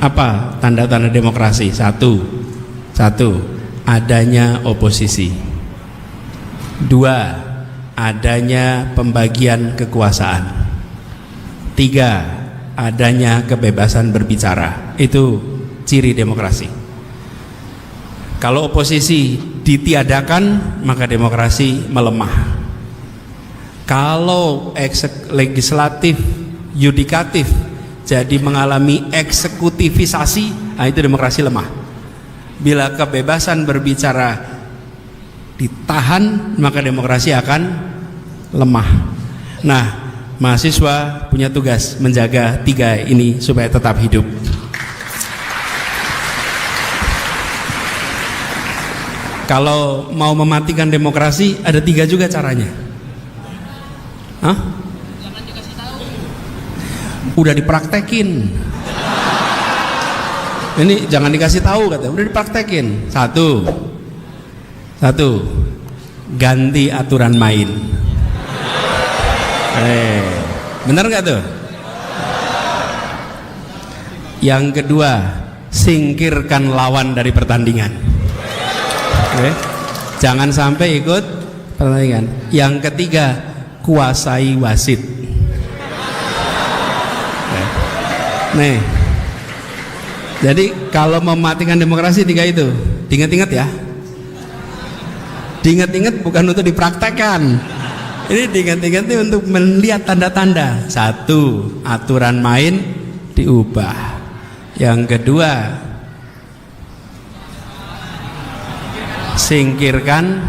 Apa tanda-tanda demokrasi? Satu, adanya oposisi. Dua, adanya pembagian kekuasaan. Tiga, adanya kebebasan berbicara. Itu ciri demokrasi. Kalau oposisi ditiadakan, maka demokrasi melemah. Kalau legislatif, yudikatif jadi mengalami eksekutifisasi, nah itu demokrasi lemah. Bila kebebasan berbicara ditahan, maka demokrasi akan lemah. Nah, mahasiswa punya tugas menjaga tiga ini supaya tetap hidup. Kalau mau mematikan demokrasi, ada tiga juga caranya. Hah? Udah dipraktekin. Ini jangan dikasih tahu kata, udah dipraktekin. Satu, ganti aturan main. Bener nggak tuh? Yang kedua, singkirkan lawan dari pertandingan. Jangan sampai ikut pertandingan. Yang ketiga, kuasai wasit. Nih, jadi kalau mematikan demokrasi tiga itu, diingat-ingat ya. Diingat-ingat bukan untuk dipraktekkan. Ini diingat-ingat untuk melihat tanda-tanda. Satu, aturan main diubah. Yang kedua, singkirkan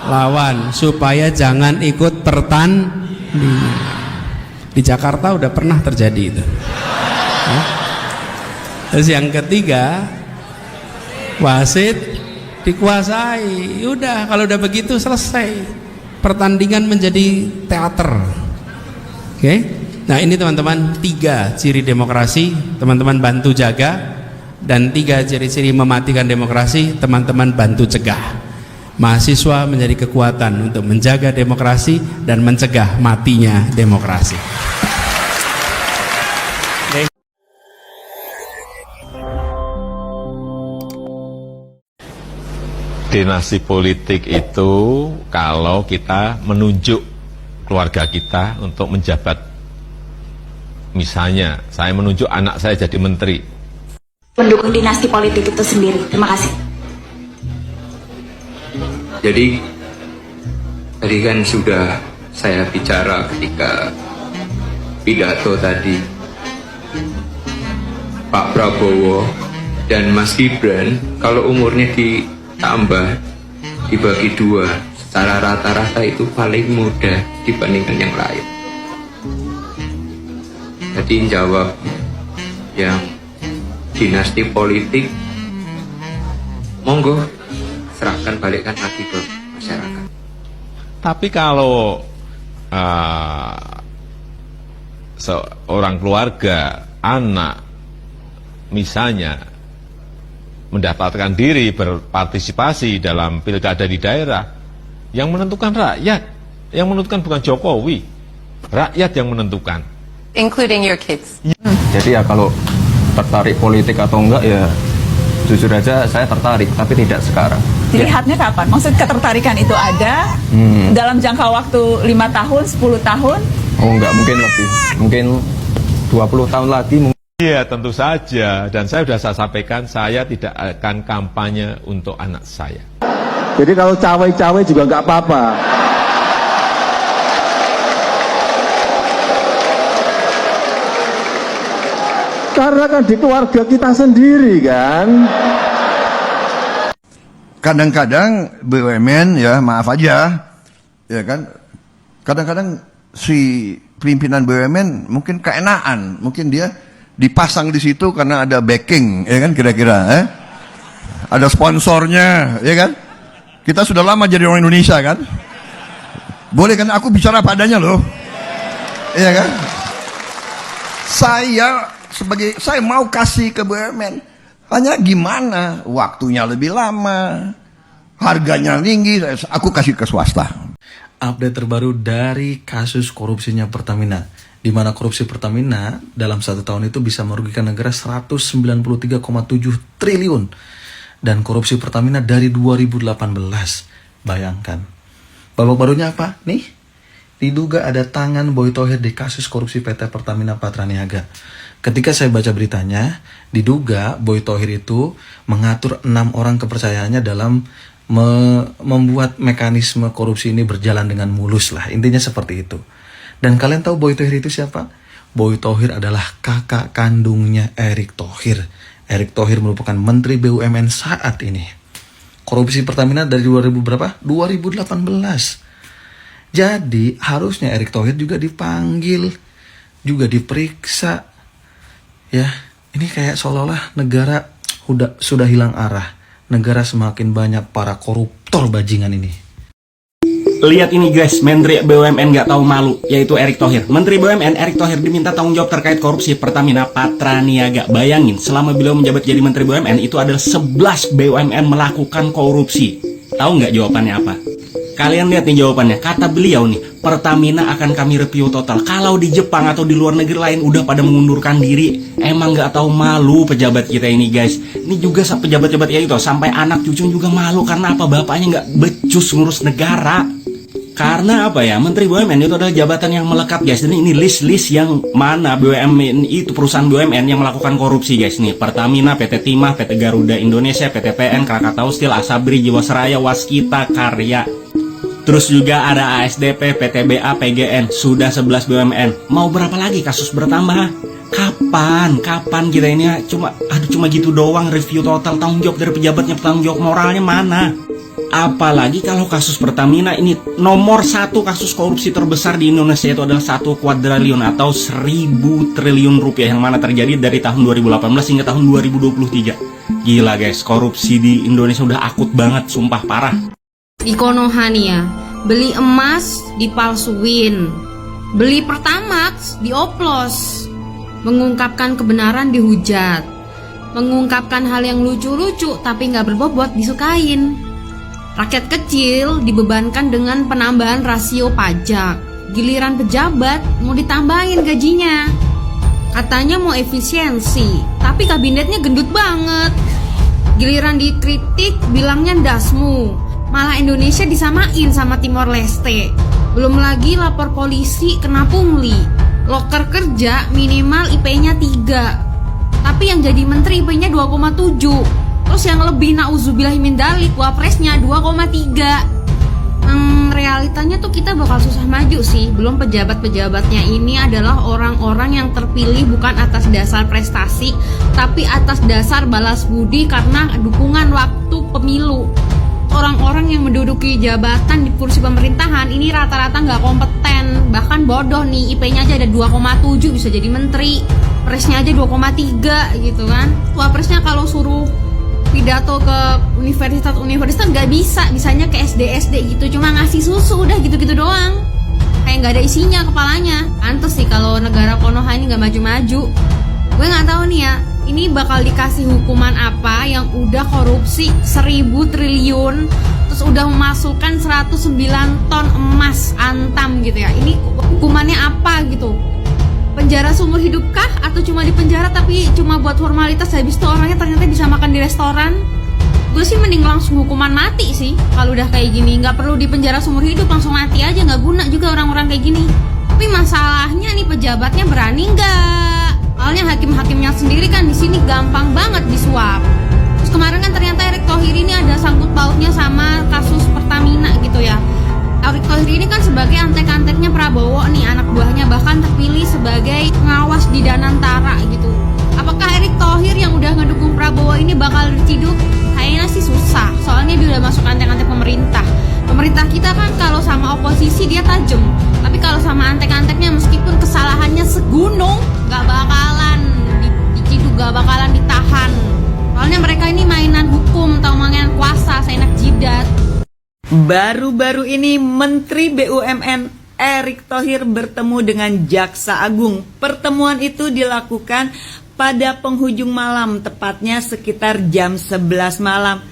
lawan supaya jangan ikut pertandingan. Di Jakarta udah pernah terjadi itu. Terus yang ketiga, wasit dikuasai. Udah, kalau udah begitu selesai. Pertandingan menjadi teater. Oke? Nah, ini teman-teman tiga ciri demokrasi, teman-teman bantu jaga. Dan tiga ciri-ciri mematikan demokrasi, teman-teman bantu cegah. Mahasiswa menjadi kekuatan untuk menjaga demokrasi dan mencegah matinya demokrasi. Dinasti politik itu kalau kita menunjuk keluarga kita untuk menjabat. Misalnya, saya menunjuk anak saya jadi menteri. Mendukung dinasti politik itu sendiri. Terima kasih. Jadi, tadi kan sudah saya bicara ketika pidato tadi. Pak Prabowo dan Mas Gibran, kalau umurnya ditambah, dibagi dua, secara rata-rata itu paling muda dibandingkan yang lain. Jadi jawab yang dinasti politik, monggo serahkan, balikkan lagi ke masyarakat. Tapi kalau seorang keluarga, anak misalnya mendaftarkan diri berpartisipasi dalam pilkada di daerah, yang menentukan rakyat, yang menentukan bukan Jokowi, rakyat yang menentukan, including your kids. Jadi ya kalau tertarik politik atau enggak, ya jujur aja saya tertarik, tapi tidak sekarang. Dilihatnya kapan? Maksud ketertarikan itu ada dalam jangka waktu 5 tahun, 10 tahun? Oh enggak, mungkin lebih, mungkin 20 tahun lagi. Iya, tentu saja. Dan saya sudah sampaikan, saya tidak akan kampanye untuk anak saya. Jadi kalau cawe-cawe juga nggak apa-apa. Karena kan di keluarga kita sendiri kan. Kadang-kadang BUMN ya, maaf aja, ya kan. Kadang-kadang si pimpinan BUMN mungkin keenaan, mungkin dia dipasang di situ karena ada backing, ya kan, kira-kira, ada sponsornya, ya kan. Kita sudah lama jadi orang Indonesia kan. Boleh kan aku bicara padanya loh, ya kan. Saya mau kasih ke BUMN, hanya gimana waktunya lebih lama, harganya tinggi, aku kasih ke swasta. Update terbaru dari kasus korupsinya Pertamina. di mana korupsi Pertamina dalam 1 tahun itu bisa merugikan negara 193,7 triliun. Dan korupsi Pertamina dari 2018. Bayangkan. Babak barunya apa? Nih, diduga ada tangan Boy Thohir di kasus korupsi PT Pertamina Patraniaga. Ketika saya baca beritanya, diduga Boy Thohir itu mengatur 6 orang kepercayaannya dalam membuat mekanisme korupsi ini berjalan dengan mulus lah. Intinya seperti itu. Dan kalian tahu Boy Thohir itu siapa? Boy Thohir adalah kakak kandungnya Erick Thohir. Erick Thohir merupakan Menteri BUMN saat ini. Korupsi Pertamina dari 2018. Jadi harusnya Erick Thohir juga dipanggil, juga diperiksa. Ya, ini kayak seolah-olah negara sudah hilang arah. Negara semakin banyak para koruptor bajingan ini. Lihat ini guys, Menteri BUMN nggak tahu malu, yaitu Erick Thohir. Menteri BUMN Erick Thohir diminta tanggung jawab terkait korupsi Pertamina Patraniaga. Bayangin, selama beliau menjabat jadi Menteri BUMN itu ada 11 BUMN melakukan korupsi. Tahu nggak jawabannya apa? Kalian lihat nih jawabannya. Kata beliau nih, Pertamina akan kami review total. Kalau di Jepang atau di luar negeri lain udah pada mengundurkan diri, emang nggak tahu malu pejabat kita ini guys. Ini juga pejabat-pejabat ya itu, sampai anak cucu juga malu karena apa? Bapaknya nggak becus ngurus negara. Karena apa ya, Menteri BUMN itu adalah jabatan yang melekat guys. Dan ini list-list yang mana BUMN itu, perusahaan BUMN yang melakukan korupsi guys. Nih, Pertamina, PT Timah, PT Garuda Indonesia, PT PN, Krakatau Steel, Asabri, Jiwasraya, Waskita, Karya. Terus juga ada ASDP, PTBA, PGN. Sudah 11 BUMN. Mau berapa lagi kasus bertambah? Kapan kita ini cuma gitu doang review total, tanggung jawab dari pejabatnya, tanggung jawab moralnya mana? Apalagi kalau kasus Pertamina ini nomor 1 kasus korupsi terbesar di Indonesia itu adalah 1 kuadriliun atau 1000 triliun rupiah yang mana terjadi dari tahun 2018 hingga tahun 2023. Gila guys, korupsi di Indonesia udah akut banget, sumpah parah. Di Konoha nih ya, beli emas dipalsuin, beli Pertamax dioplos, mengungkapkan kebenaran dihujat, mengungkapkan hal yang lucu-lucu tapi nggak berbobot disukain. Rakyat kecil dibebankan dengan penambahan rasio pajak. Giliran pejabat mau ditambahin gajinya. Katanya mau efisiensi, tapi kabinetnya gendut banget. Giliran dikritik bilangnya dasmu. Malah Indonesia disamain sama Timor Leste. Belum lagi lapor polisi kena pungli. Loker kerja minimal IP-nya 3. Tapi yang jadi menteri IP-nya 2,7. Terus yang lebih nauzubillah min dzalik, wapresnya 2,3. Realitanya tuh kita bakal susah maju sih. Belum pejabat-pejabatnya ini adalah orang-orang yang terpilih bukan atas dasar prestasi, tapi atas dasar balas budi karena dukungan waktu pemilu. Orang-orang yang menduduki jabatan di kursi pemerintahan ini rata-rata nggak kompeten, bahkan bodoh nih. IP-nya aja ada 2,7 bisa jadi menteri, presnya aja 2,3 gitu kan. Wapresnya kalau suruh pidato ke universitas nggak bisanya ke SD gitu, cuma ngasih susu udah gitu-gitu doang, kayak nggak ada isinya kepalanya. Pantes sih kalau negara Konoha ini nggak maju-maju. Gue nggak tahu nih ya, ini bakal dikasih hukuman apa yang udah korupsi 1000 triliun terus udah memasukkan 109 ton emas antam gitu ya. Ini hukumannya apa gitu? Penjara seumur hidup kah? Atau cuma di penjara tapi cuma buat formalitas, habis itu orangnya ternyata bisa makan di restoran? Gue sih mending langsung hukuman mati sih kalau udah kayak gini. Nggak perlu di penjara seumur hidup, langsung mati aja, nggak guna juga orang-orang kayak gini. Tapi masalahnya nih pejabatnya berani nggak? Soalnya hakim-hakimnya sendiri kan di sini gampang banget disuap. Terus kemarin kan ternyata Erick Thohir ini ada sangkut pautnya sama kasus Pertamina gitu ya. Erick Thohir ini kan sebagai antek-anteknya Prabowo nih, anak buahnya, bahkan terpilih sebagai pengawas di Danantara gitu. Apakah Erick Thohir yang udah ngedukung Prabowo ini bakal diciduk? Kayaknya sih susah, soalnya dia udah masuk antek-antek pemerintah. Pemerintah kita kan kalau sama oposisi dia tajam, tapi kalau sama antek-anteknya meskipun kesalahannya segunung gak bakalan diciduk, gak bakalan ditahan. Soalnya mereka ini mainan hukum atau mainan kuasa, seenak jidat. Baru-baru ini Menteri BUMN Erick Thohir bertemu dengan Jaksa Agung. Pertemuan itu dilakukan pada penghujung malam, tepatnya sekitar jam 11 malam.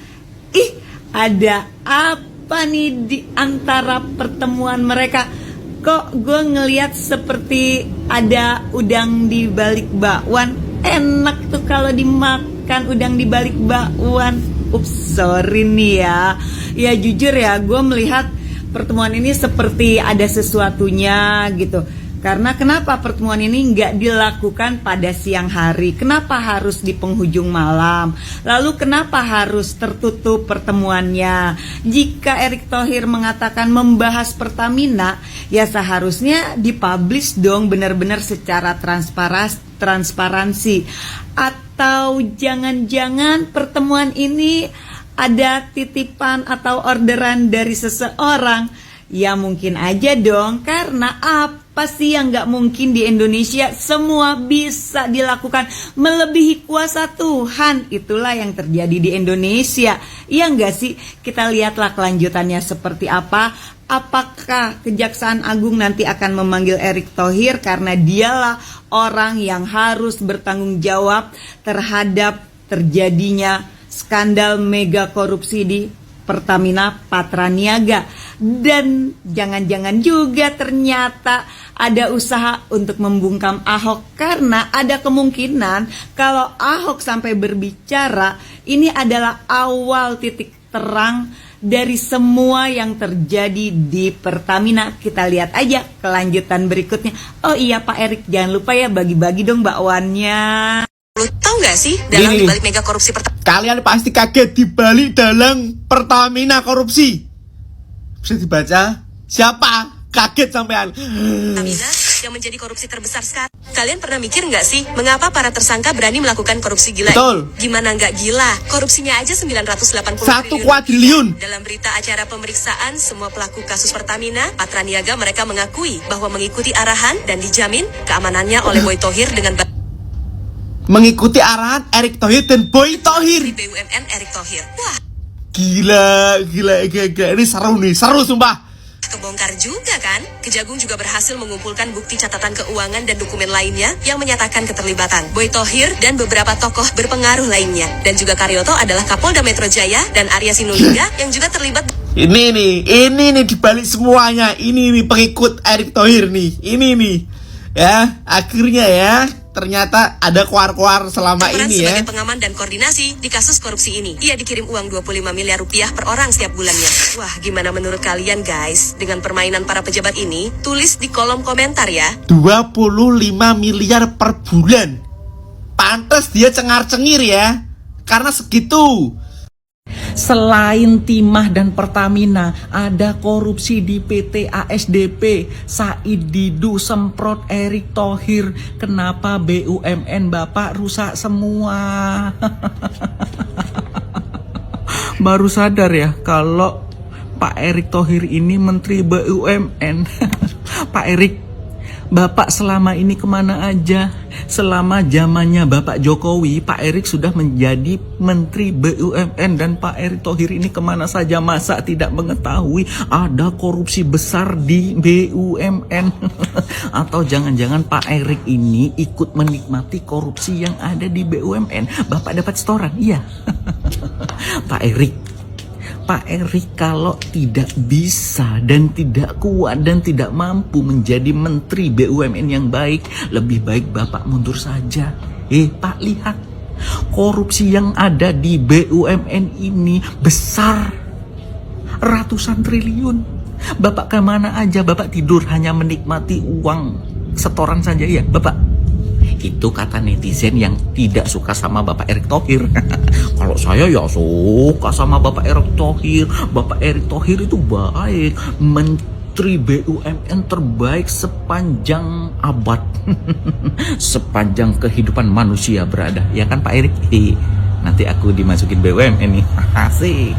Ada apa nih di antara pertemuan mereka? Kok gue ngelihat seperti ada udang di balik bakwan. Enak tuh kalau dimakan udang di balik bakwan. Ups, sorry nih ya. Ya jujur ya, gue melihat pertemuan ini seperti ada sesuatunya gitu. Karena kenapa pertemuan ini nggak dilakukan pada siang hari? Kenapa harus di penghujung malam? Lalu kenapa harus tertutup pertemuannya? Jika Erick Thohir mengatakan membahas Pertamina, ya seharusnya dipublish dong benar-benar secara transparansi. Atau jangan-jangan pertemuan ini ada titipan atau orderan dari seseorang? Ya mungkin aja dong, karena apa sih yang gak mungkin di Indonesia? Semua bisa dilakukan melebihi kuasa Tuhan. Itulah yang terjadi di Indonesia. Iya gak sih? Kita lihatlah kelanjutannya seperti apa. Apakah Kejaksaan Agung nanti akan memanggil Erick Thohir karena dialah orang yang harus bertanggung jawab terhadap terjadinya skandal mega korupsi di Pertamina Patraniaga. Dan jangan-jangan juga ternyata ada usaha untuk membungkam Ahok, karena ada kemungkinan kalau Ahok sampai berbicara, ini adalah awal titik terang dari semua yang terjadi di Pertamina. Kita lihat aja kelanjutan berikutnya. Oh iya Pak Erick, jangan lupa ya bagi-bagi dong bakwannya. Tahu nggak sih dalam dibalik mega korupsi Pertamina? Kalian pasti kaget dibalik dalam Pertamina korupsi. Bisa dibaca siapa? Kaget sampean. Pertamina yang menjadi korupsi terbesar sekarang. Kalian pernah mikir nggak sih mengapa para tersangka berani melakukan korupsi gila? Betul. Gimana nggak gila? Korupsinya aja 980 1 kuadriliun. Dalam berita acara pemeriksaan semua pelaku kasus Pertamina Patraniaga, mereka mengakui bahwa mengikuti arahan dan dijamin keamanannya oleh Boy Thohir dengan mengikuti arahan Erick Thohir dan Boy Thohir. BUMN Erick Thohir. Wah, gila. Ini seru sumpah. Kebongkar juga kan? Kejagung juga berhasil mengumpulkan bukti catatan keuangan dan dokumen lainnya yang menyatakan keterlibatan Boy Thohir dan beberapa tokoh berpengaruh lainnya. Dan juga Karyoto adalah Kapolda Metro Jaya dan Arya Sinulinga yang juga terlibat. Ini nih dibalik semuanya. Ini nih pengikut Erick Thohir nih. Ini nih. Ya, akhirnya ya. Ternyata ada kuar-kuar selama ini ya. Sebagai pengaman dan koordinasi di kasus korupsi ini. Ia dikirim uang 25 miliar rupiah per orang setiap bulannya. Wah, gimana menurut kalian guys dengan permainan para pejabat ini? Tulis di kolom komentar ya. 25 miliar per bulan. Pantes dia cengar-cengir ya. Karena segitu. Selain Timah dan Pertamina, ada korupsi di PT ASDP, Said Didu semprot Erick Thohir. Kenapa BUMN Bapak rusak semua? Baru sadar ya kalau Pak Erick Thohir ini Menteri BUMN. Pak Erick, Bapak selama ini kemana aja? Selama zamannya Bapak Jokowi, Pak Erick sudah menjadi Menteri BUMN dan Pak Erick Thohir ini kemana saja? Masa tidak mengetahui ada korupsi besar di BUMN? Atau jangan-jangan Pak Erick ini ikut menikmati korupsi yang ada di BUMN? Bapak dapat setoran? Iya. Pak Erick kalau tidak bisa dan tidak kuat dan tidak mampu menjadi Menteri BUMN yang baik, lebih baik Bapak mundur saja. Pak, lihat korupsi yang ada di BUMN ini besar, ratusan triliun. Bapak kemana aja? Bapak tidur hanya menikmati uang setoran saja ya Bapak? Itu kata netizen yang tidak suka sama Bapak Erick Thohir. Kalau saya ya suka sama Bapak Erick Thohir. Bapak Erick Thohir itu baik, Menteri BUMN terbaik sepanjang abad. Sepanjang kehidupan manusia berada. Ya kan Pak Erick? Nanti aku dimasukin BUMN nih. Asik.